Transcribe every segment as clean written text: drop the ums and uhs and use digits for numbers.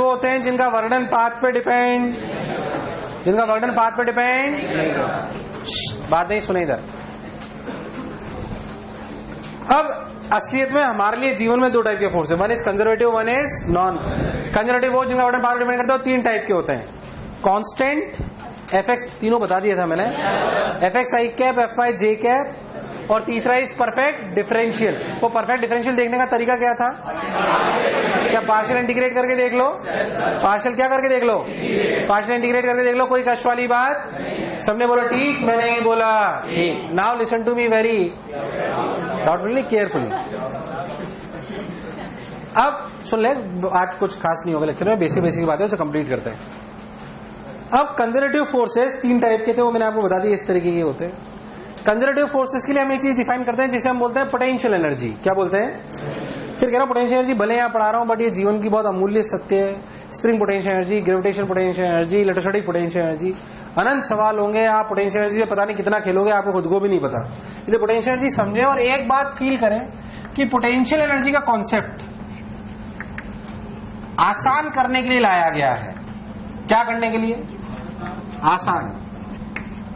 वो होते हैं जिनका वर्णन पाथ पे डिपेंड, जिनका वर्णन पाथ पे डिपेंड नहीं करता। बात नहीं सुने इधर। अब असलियत में हमारे लिए जीवन में दो टाइप के फोर्स है, one is conservative, one is non conservative. वो जिनका वर्णन पाथ पे डिपेंड करता है, तीन टाइप के होते हैं, कांस्टेंट, एफएक्स, तीनों बता दिया था मैंने, FX I cap, F I J cap, और तीसरा इज परफेक्ट डिफरेंशियल। तो परफेक्ट डिफरेंशियल देखने का तरीका क्या था? क्या पार्शियल इंटीग्रेट करके देख लो, पार्शियल क्या करके देख लो, पार्शियल इंटीग्रेट करके देख लो। कोई कष्ट वाली बात? सबने बोला ठीक, मैंने नहीं बोला ठीक। Now listen to me very doubtfully, carefully. अब सुन ले, आज कुछ खास नहीं होगा लेक्चर में, बेसिक बेसिक बातें उसे कंप्लीट करते हैं। अब कंजर्वेटिव फोर्सेस तीन टाइप के थे, वो मैंने आपको बता दिया इस तरीके के होते हैं। कंजर्वेटिव फोर्सेस के लिए हम एक चीज डिफाइन करते हैं जिसे हम बोलते हैं पोटेंशियल एनर्जी। क्या बोलते हैं? फिर कह रहा हूं पोटेंशियल एनर्जी भले यहाँ पढ़ा रहा हूं, बट ये जीवन की बहुत अमूल्य सत्य है। Spring potential energy, gravitation potential energy, electrostatic potential energy, अनंत सवाल होंगे। आप पोटेंशियल एनर्जी से पता नहीं कितना खेलोगे, आपको खुद को भी नहीं पता। इसलिए पोटेंशियल एनर्जी समझे और एक बात फील करें कि पोटेंशियल एनर्जी का कॉन्सेप्ट आसान करने के लिए लाया गया है। क्या करने के लिए? आसान।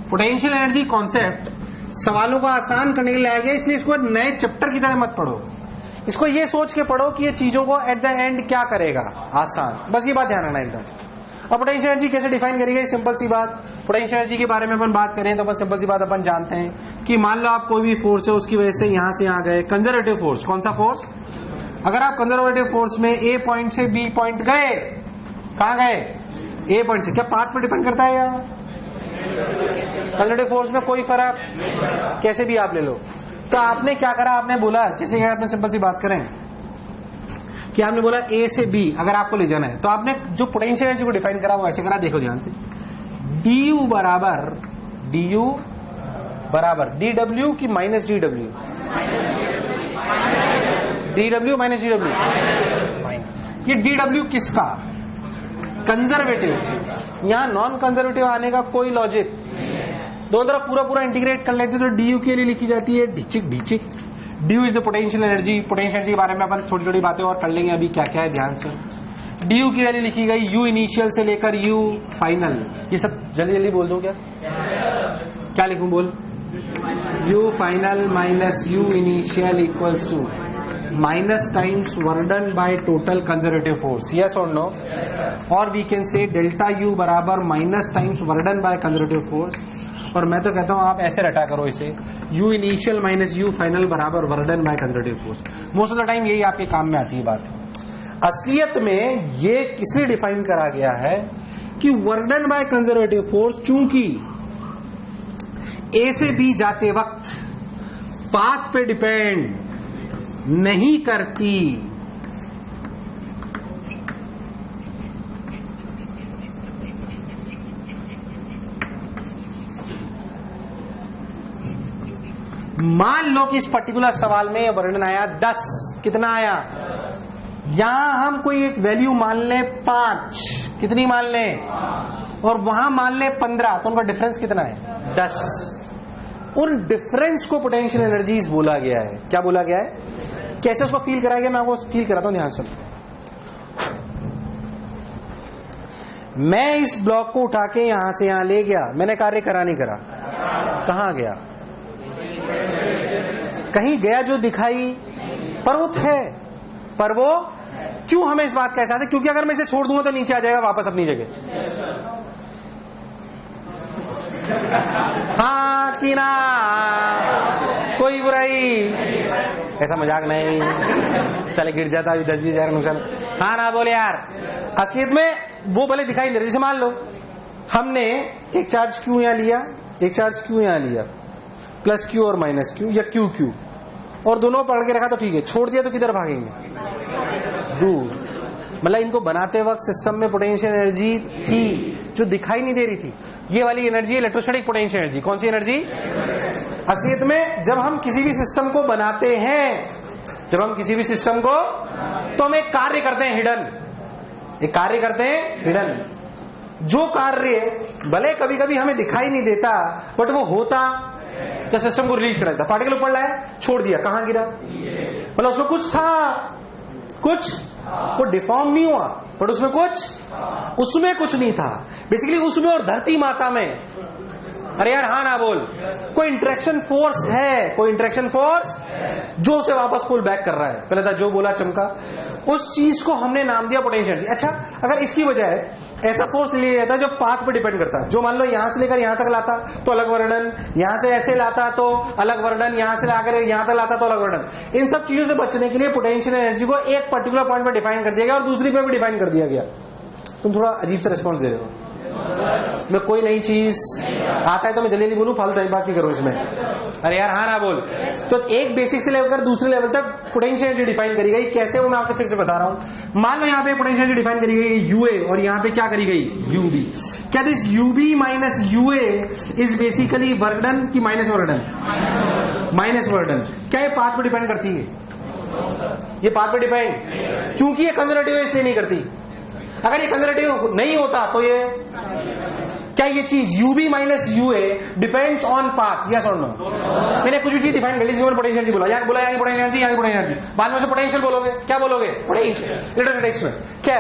पोटेंशियल एनर्जी कॉन्सेप्ट सवालों को आसान करने के लिए लाया गया, इसलिए इसको नए चैप्टर की तरह मत पढ़ो। इसको ये सोच के पढ़ो कि ये चीजों को एट द एंड क्या करेगा, आसान। बस ये बात ध्यान रखना एकदम। अब पोटेंशियल एनर्जी कैसे डिफाइन करेगी? सिंपल सी बात, पोटेंशियल एनर्जी के बारे में अपन बात करें तो अपन सिंपल सी बात अपन जानते हैं कि मान लो आप कोई भी फोर्स है, उसकी वजह से यहां से यहां गए, कंजर्वेटिव फोर्स। कौन सा फोर्स? अगर आप कंजर्वेटिव फोर्स में ए पॉइंट से बी पॉइंट गए, कहां गए? ए पॉइंट से। क्या पाथ पे डिपेंड करता है यार? कंजर्वेटिव फोर्स में कोई फर्क, कैसे भी आप ले लो। तो आपने क्या करा? आपने बोला, जैसे आपने सिंपल सी बात करें कि आपने बोला ए से बी अगर आपको ले जाना है, तो आपने जो पोटेंशियल एनर्जी को डिफाइन करा वो ऐसे करा, देखो ध्यान से, डी यू बराबर डी डब्ल्यू की minus D W, D W minus D W. ये डी डब्ल्यू किसका? कंजर्वेटिव। यहां नॉन कंजर्वेटिव आने का कोई लॉजिक, दोनों तरफ पूरा पूरा इंटीग्रेट कर लेते तो डी यू के लिए लिखी जाती है ढिचिक ढिचिक। D U is the potential energy. Potential energy के बारे में अपन छोटी छोटी बातें और कर लेंगे, अभी क्या क्या है ध्यान से। डी यू की वैल्यू लिखी गई यू इनिशियल से लेकर यू फाइनल। ये सब जल्दी जल्दी बोल दूं क्या? क्या लिखूं? बोल। U final minus U initial equals to minus times work done by total conservative force. Yes और नो? और we can say delta U बराबर minus times work done by conservative force. और मैं तो कहता हूं आप ऐसे रटा करो इसे, U initial minus U final बराबर work done by conservative force. Most of the time यही आपके काम में आती है बात। असलियत में ये इसलिए डिफाइन करा गया है कि वर्डन बाय कंजर्वेटिव फोर्स चूंकि ए से बी जाते वक्त पाथ पे डिपेंड नहीं करती, मान लो कि इस पर्टिकुलर सवाल में वर्णन आया 10, कितना आया? यहां हम कोई एक वैल्यू मान लें 5, कितनी मान लें? और वहां मान लें 15, तो उनका डिफरेंस कितना है? 10। उन डिफरेंस को पोटेंशियल एनर्जीज बोला गया है। क्या बोला गया है? कैसे उसको फील कराया गया मैं आपको फील कराता हूं, ध्यान सुन। मैं इस ब्लॉक को उठा के यहां से यहां ले गया, मैंने कार्य करा नहीं करा? कहां गया? कहीं गया जो दिखाई, पर वो है, पर वो क्यों हमें इस बात का एहसास है? क्योंकि अगर मैं इसे छोड़ दूंगा तो नीचे आ जाएगा वापस अपनी जगह। हाँ कि ना? कोई बुराई? ऐसा मजाक नहीं, चले गिर जाता अभी 10-20 हजार नुकसान। हाँ ना बोले यार। असलियत में वो भले दिखाई नहीं, जैसे मान लो हमने एक चार्ज क्यू यहां लिया, एक चार्ज क्यू यहां लिया, प्लस क्यू और माइनस क्यू या क्यू क्यू, और दोनों पकड़ के रखा तो ठीक है, छोड़ दिया तो किधर भागेंगे? दूर। मतलब इनको बनाते वक्त सिस्टम में पोटेंशियल एनर्जी थी जो दिखाई नहीं दे रही थी। ये वाली एनर्जी इलेक्ट्रोस्टैटिक पोटेंशियल एनर्जी। कौन सी एनर्जी? असलियत में जब हम किसी भी सिस्टम को बनाते हैं, जब हम किसी भी सिस्टम को, तो हम एक कार्य करते हैं हिडन, एक कार्य करते हैं हिडन। जो कार्य भले कभी कभी हमें दिखाई नहीं देता, बट वो होता जब सिस्टम को रिलीज कर पार्टिकल ऊपर लाया, छोड़ दिया, कहां गिरा? मतलब उसमें कुछ था, कुछ वो डिफॉर्म नहीं हुआ, बट उसमें कुछ नहीं था बेसिकली उसमें और धरती माता में। अरे यार हाँ ना बोल, कोई इंटरेक्शन फोर्स है, कोई इंटरेक्शन फोर्स जो उसे वापस पुल बैक कर रहा है। पहले था जो बोला चमका, उस चीज को हमने नाम दिया पोटेंशियल। अच्छा, अगर इसकी वजह ऐसा फोर्स लिया जाता है जो पाथ पे डिपेंड करता है, जो मान लो यहां से लेकर यहां तक लाता तो अलग वर्णन, यहां से ऐसे लाता तो अलग वर्णन, यहां से लाकर यहां तक लाता तो अलग वर्णन। इन सब चीजों से बचने के लिए पोटेंशियल एनर्जी को एक पर्टिकुलर पॉइंट पर डिफाइन कर दिया गया और दूसरी पे भी डिफाइन कर दिया गया। तुम थोड़ा अजीब से रिस्पॉन्स दे रहे हो। मैं कोई नई चीज आता है तो मैं जल्दी नहीं बोलूं, फालतू टाइम पास नहीं करूं इसमें। अरे यार हाँ ना बोल। तो एक बेसिक से लेकर दूसरे लेवल तक पोटेंशियल एनर्जी डिफाइन करी गई। कैसे, वो मैं आपसे फिर से बता रहा हूं। मान लो यहाँ पे पोटेंशियल एनर्जी डिफाइन करी गई यूए और यहाँ पे क्या करी गई यूबी। क्या this UB minus UA is basically work done की माइनस वर्डन? माइनस वर्डन। क्या ये पाथ पे डिपेंड करती है? ये पाथ पे डिपेंड, क्योंकि ये कंजर्वेटिव है इसलिए नहीं करती। अगर ये कंजर्वेटिव नहीं होता तो ये क्या ये चीज UB minus UA depends on path, yes और नो? मैंने कुछ भी चीज डिफाइन कर ली, पोटेंशियल एनर्जी बोला, यहाँ पोटेंशियल एनर्जी, यहाँ पोटेंशियल एनर्जी, बाद में से पोटेंशियल बोलोगे, क्या बोलोगे? पोटेंशियल। इलेक्ट्रोस्टैटिक्स में क्या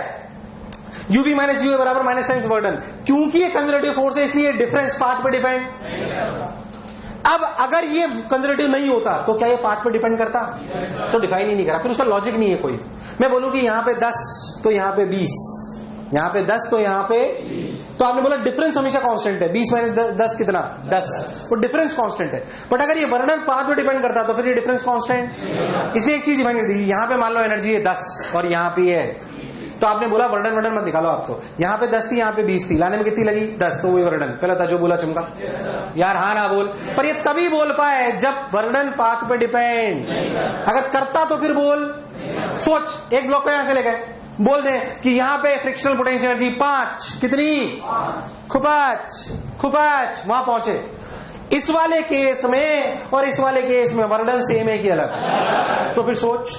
यूबी माइनस यूए बराबर माइनस टाइम्स वर्डन, क्योंकि ये कंजर्वेटिव फोर्स है इसलिए डिफरेंस पाथ पे डिपेंड। अब अगर ये कंजर्वेटिव नहीं होता तो क्या ये पाथ पे डिपेंड करता? तो डिफाइन ही नहीं करा, फिर उसका लॉजिक नहीं है कोई। मैं बोलूं कि यहाँ पे 10 तो यहाँ पे 20, यहाँ पे 10 तो यहाँ पे, तो आपने बोला डिफरेंस हमेशा कांस्टेंट है। 20 माइनस 10 कितना? 10। वो डिफरेंस कांस्टेंट है। बट अगर ये वर्णन पाथ पे डिपेंड करता तो फिर ये डिफरेंस कांस्टेंट। इसलिए एक चीज डिफाइन कर दी, यहाँ पे मान लो एनर्जी है 10 और यहाँ पे है, तो आपने बोला वर्णन मत निकालो आप, तो यहाँ पे 10 थी यहाँ पे 20 थी, लाने में कितनी लगी? 10। तो वही वर्णन पहला था जो बोला चमका। यार हाँ ना बोल। पर ये तभी बोल पाए जब वर्णन पाथ पे डिपेंड। अगर करता तो फिर बोल। सोच, एक ब्लॉक को यहां से ले गए, बोल दे कि यहाँ पे फ्रिक्शनल पोटेंशियल एनर्जी 5, कितनी? खुपाच वहां पहुंचे। इस वाले केस में और इस वाले केस में वर्णन सेम है कि अलग? तो फिर सोच,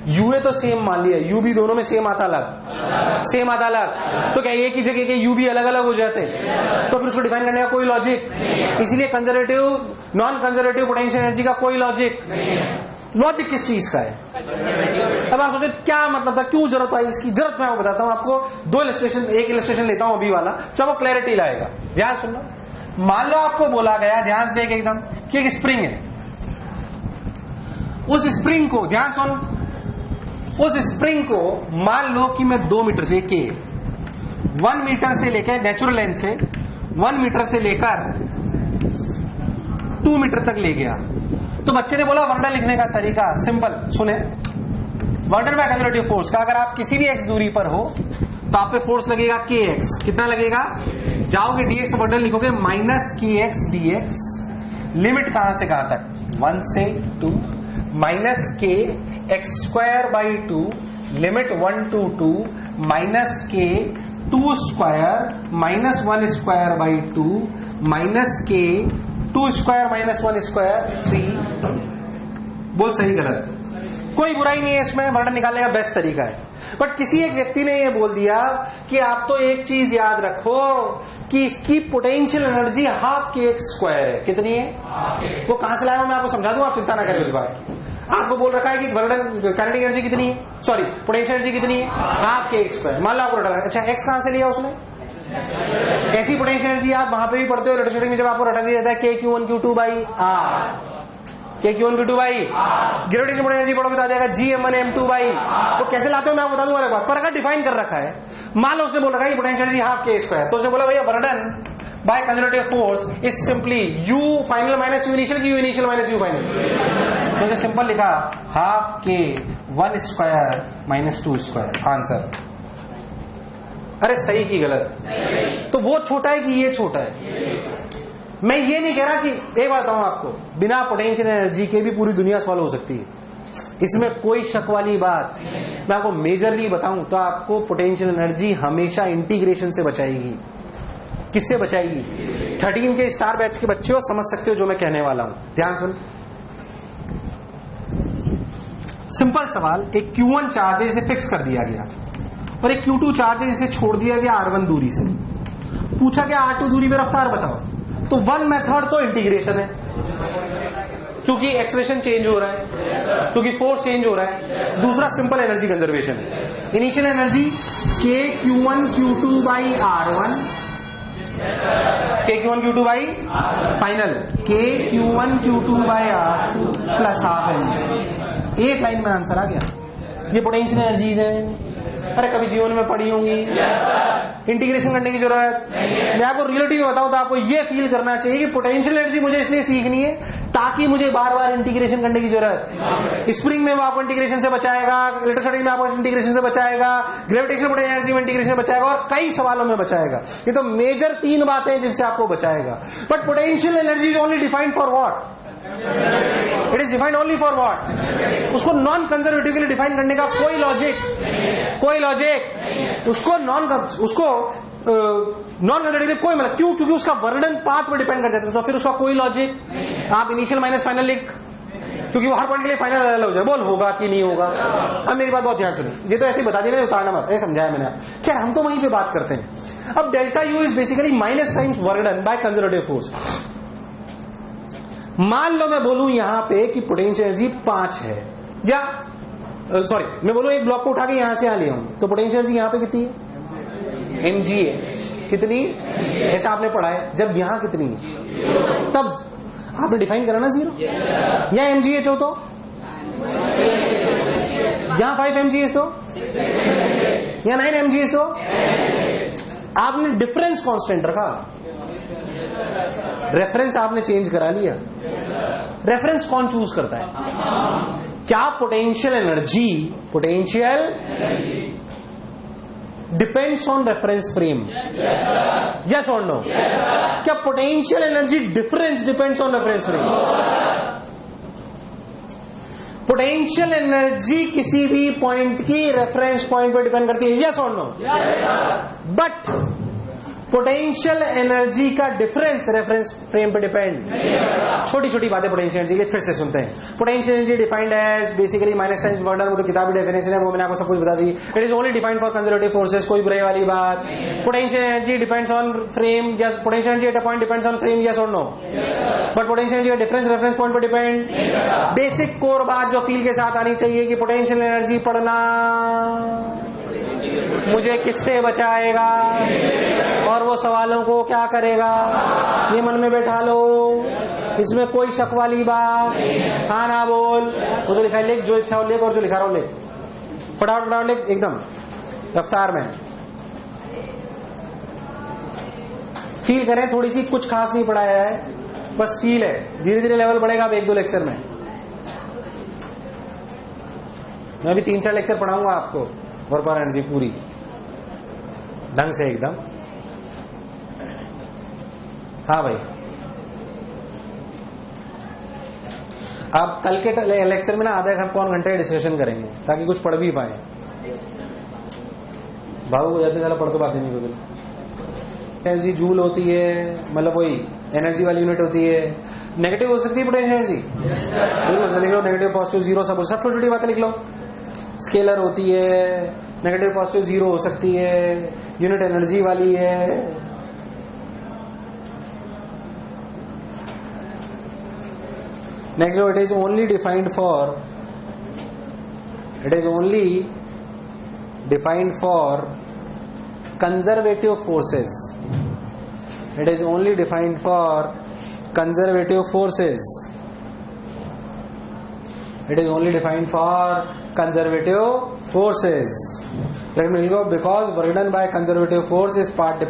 यूए तो सेम मान लिया, यू भी दोनों में सेम आता अलग, सेम आता अलग, तो क्या एक ही जगह के यू भी अलग अलग हो जाते? तो फिर उसको डिफाइन करने का कोई लॉजिक। इसलिए conservative non conservative potential energy का कोई लॉजिक किस चीज का है? अब आप सोचते क्या मतलब था, क्यों जरूरत आई इसकी? जरूरत मैं आपको बताता हूं। आपको दो इलस्ट्रेशन, एक इलस्ट्रेशन लेता हूं अभी वाला, जो आपको क्लैरिटी लाएगा। ध्यान सुनना। मान लो आपको बोला गया, ध्यान से देख एकदम, कि एक स्प्रिंग है। उस स्प्रिंग को, ध्यान सुन, उस स्प्रिंग को मान लो कि मैं 2 मीटर से 1 मीटर से लेकर नेचुरल लेंथ से 1 मीटर से लेकर 2 मीटर तक ले गया। तो बच्चे ने बोला वर्णन लिखने का तरीका सिंपल, सुने। वर्णन बाय कंजर्वेटिव फोर्स का, अगर आप किसी भी x दूरी पर हो तो आप पे फोर्स लगेगा kx। कितना लगेगा? जाओगे dx तो वर्णन लिखोगे माइनस kx dx। लिमिट कहां से कहां तक? 1 से 2 minus k x square by 2 limit 1 to 2 minus k 2 square minus 1 square by 2 minus k 2 square minus 1 square 3। बोल सही गलत? कोई बुराई नहीं है इसमें, वर्णन निकालने का बेस्ट तरीका है। बट किसी एक व्यक्ति ने यह बोल दिया कि आप तो एक चीज याद रखो कि इसकी पोटेंशियल एनर्जी हाफ के एक्स स्क्वायर है। कितनी है? वो कहां से लाया हूं मैं आपको समझा दूं, आप चिंता ना करें इस बार। आपको बोल रखा है कि वर्णन काइनेटिक एनर्जी कितनी है, सॉरी पोटेंशियल एनर्जी कितनी है? हाफ के एक्स स्क्वायर। मान लो आपको रटा। अच्छा, एक्स कहां से लिया उसने? ऐसी पोटेंशियल एनर्जी आप वहां पे भी पढ़ते हो इलेक्ट्रोस्टैटिक में, जब आपको रटा दिया जाता है के क्यू 1 क्यू 2 बाई आर, के Q 1 Q 2 by gravitational potential energy पढ़ोगे तो आ जाएगा GM1 M2 बाई। वो कैसे लाते हो मैं आपको बता दूंगा एक बात, पर अगर डिफाइन कर रखा है, मान लो उसने बोल रखा है पोटेंशियल एनर्जी हाफ के स्क्वायर, तो उसने बोला भैया work done by conservative force is simply U final minus U initial की U initial minus U final. तो सिंपल लिखा हाफ के 1 स्क्वायर माइनस 2 स्क्वायर। आंसर। अरे सही की गलत? तो वो छोटा है कि ये छोटा है? मैं ये नहीं कह रहा कि, एक बात बताऊं आपको, बिना पोटेंशियल एनर्जी के भी पूरी दुनिया सॉल्व हो सकती है, इसमें कोई शक वाली बात। मैं आपको मेजरली बताऊं तो आपको पोटेंशियल एनर्जी हमेशा इंटीग्रेशन से बचाएगी। किससे बचाएगी? 13 के स्टार बैच के बच्चे हो, समझ सकते हो जो मैं कहने वाला हूं। ध्यान सुन, सिंपल सवाल। एक Q1 चार्ज है जिसे फिक्स कर दिया गया और एक Q2 चार्ज है जिसे छोड़ दिया गया R1 दूरी से। पूछा गया R2 दूरी में रफ्तार बताओ, तो वन मेथड तो इंटीग्रेशन है। क्योंकि एक्सलेशन चेंज हो रहा है, क्योंकि फोर्स चेंज हो रहा है। दूसरा सिंपल एनर्जी कंजर्वेशन है। इनिशियल एनर्जी के Q1 Q2 बाई R1, के Q1 Q2 बाई फाइनल के Q1 Q2 by R2 plus half energy. एक लाइन में आंसर आ गया। ये पोटेंशियल एनर्जीज है। अरे कभी जीवन में पढ़ी होंगी, इंटीग्रेशन करने की जरूरत। मैं आपको रियलिटी में बताऊं तो आपको ये फील करना चाहिए कि पोटेंशियल एनर्जी मुझे इसलिए सीखनी है ताकि मुझे बार बार इंटीग्रेशन करने की जरूरत। स्प्रिंग में वो आपको इंटीग्रेशन से बचाएगा, इलेक्ट्रोस्टैटिक में आपको इंटीग्रेशन से बचाएगा, ग्रेविटेशनल पोटेंशियल एनर्जी में इंटीग्रेशन बचाएगा और कई सवालों में बचाएगा। ये तो मेजर 3 बातें जिनसे आपको बचाएगा। But potential energy is only defined for what? It is defined only for what? उसको नॉन कंजर्वेटिव के लिए डिफाइन करने का कोई लॉजिक उसको नॉन कंजर्वेटिव कोई मतलब क्यों? क्योंकि उसका वर्णन पाथ पर डिपेंड कर जाता है। तो फिर उसका कोई लॉजिक। आप इनिशियल माइनस फाइनल लिख, क्योंकि वो हर पॉइंट के लिए फाइनल अलग हो जाए। बोल होगा कि नहीं होगा। अब मेरी बात बहुत ध्यान सुनिए, ये तो ऐसे ही बता दिया ना, उतारना मत, ऐसे समझाया मैंने। खैर हम तो वहीं पे बात करते हैं। अब delta U is basically minus times work done by conservative force. मान लो मैं बोलूं यहां पे कि पोटेंशियल एनर्जी 5 है, या सॉरी मैं बोलूं एक ब्लॉक को उठा के यहां से यहां ले आऊं, तो पोटेंशियल एनर्जी यहां पे कितनी है? mg है। कितनी? ऐसा आपने पढ़ा है। जब यहां कितनी है तब आपने डिफाइन करा ना 0, या mgh हो तो यहां 5 mgh तो, या 9 mgh तो। आपने डिफरेंस कांस्टेंट रखा, रेफरेंस आपने चेंज करा लिया। रेफरेंस कौन चूज करता है? क्या potential energy depends on reference frame? Yes और नो? क्या potential energy difference depends on reference frame? Potential energy किसी भी पॉइंट की रेफरेंस पॉइंट पर डिपेंड करती है। यस और नो? बट पोटेंशियल एनर्जी का डिफरेंस रेफरेंस फ्रेम पे डिपेंड। छोटी छोटी बातें पोटेंशियल एनर्जी के फिर से सुनते हैं। Potential energy defined as basically minus times work done, वो तो किताबी डेफिनेशन है, वो मैंने आपको सब कुछ बता दी। It is only defined for conservative forces, कोई बुराई वाली बात। Potential energy depends on frame, yes. Potential energy at a point depends on frame, yes और नो? बट पोटेंशियल एनर्जी का डिफरेंस रेफरेंस पॉइंट पर डिपेंड। बेसिक कोर बात जो feel के साथ आनी चाहिए कि पोटेंशियल एनर्जी पढ़ना मुझे किससे बचाएगा और वो सवालों को क्या करेगा, ये मन में बैठा लो। इसमें कोई शक वाली बात हाँ ना बोल। वो तो लिखा है लिख, जो इच्छा हो लिख, और जो लिखा रहा हो लिख, फटाफट लिख, एकदम रफ्तार में। फील करें थोड़ी सी, कुछ खास नहीं पढ़ाया है, बस फील है। धीरे धीरे लेवल बढ़ेगा अब 1-2 लेक्चर में। मैं भी 3-4 लेक्चर पढ़ाऊंगा आपको, वर्क और एनर्जी पूरी ढंग से एकदम। हाँ भाई, आप कल के लेक्चर में ना आधा पौन घंटे डिस्कशन करेंगे ताकि कुछ पढ़ भी पाए। भाव हो जाते पढ़ तो बात नहीं बिल्कुल। एनर्जी जूल होती है, मतलब वही एनर्जी वाली यूनिट होती है। नेगेटिव हो सकती है पोटेंशियल एनर्जी, बिल्कुल लिख लो, नेगेटिव पॉजिटिव जीरो सब छोटी छोटी बातें लिख लो। स्केलर होती है, नेगेटिव पॉजिटिव जीरो हो सकती है, यूनिट एनर्जी वाली है। Next, it is only defined for conservative forces. It is only defined for conservative forces. It is only defined for conservative forces. Let me go, because work done by conservative force is path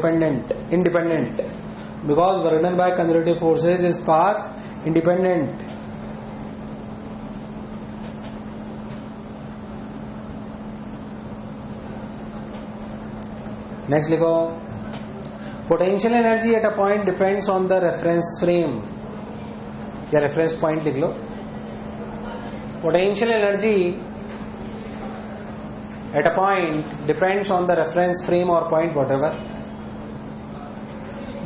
independent. Because work done by conservative forces is path independent. Next लिखो, potential energy at a point depends on the reference frame, या reference point लिख लो। Potential energy at a point depends on the reference frame और point whatever.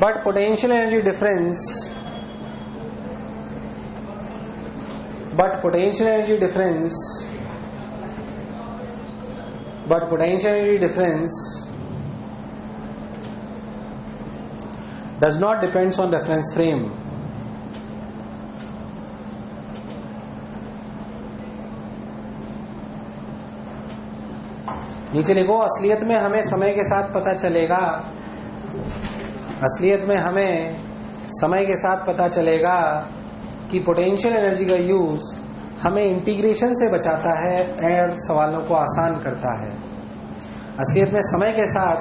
But potential energy difference does not depends on reference frame. नीचे लिखो, असलियत में हमें समय के साथ पता चलेगा, असलियत में हमें समय के साथ पता चलेगा कि पोटेंशियल एनर्जी का यूज हमें इंटीग्रेशन से बचाता है और सवालों को आसान करता है। असलियत में समय के साथ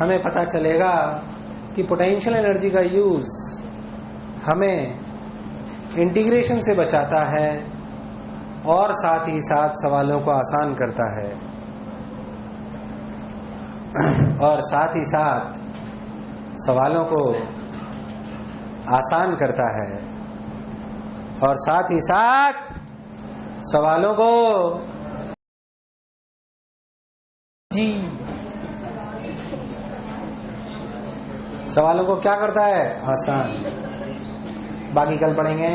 हमें पता चलेगा कि पोटेंशियल एनर्जी का यूज हमें इंटीग्रेशन से बचाता है और साथ ही साथ सवालों को आसान करता है, और साथ ही साथ सवालों को आसान करता है, और साथ ही साथ सवालों को जी सवालों को क्या करता है? आसान। बाकी कल पढ़ेंगे।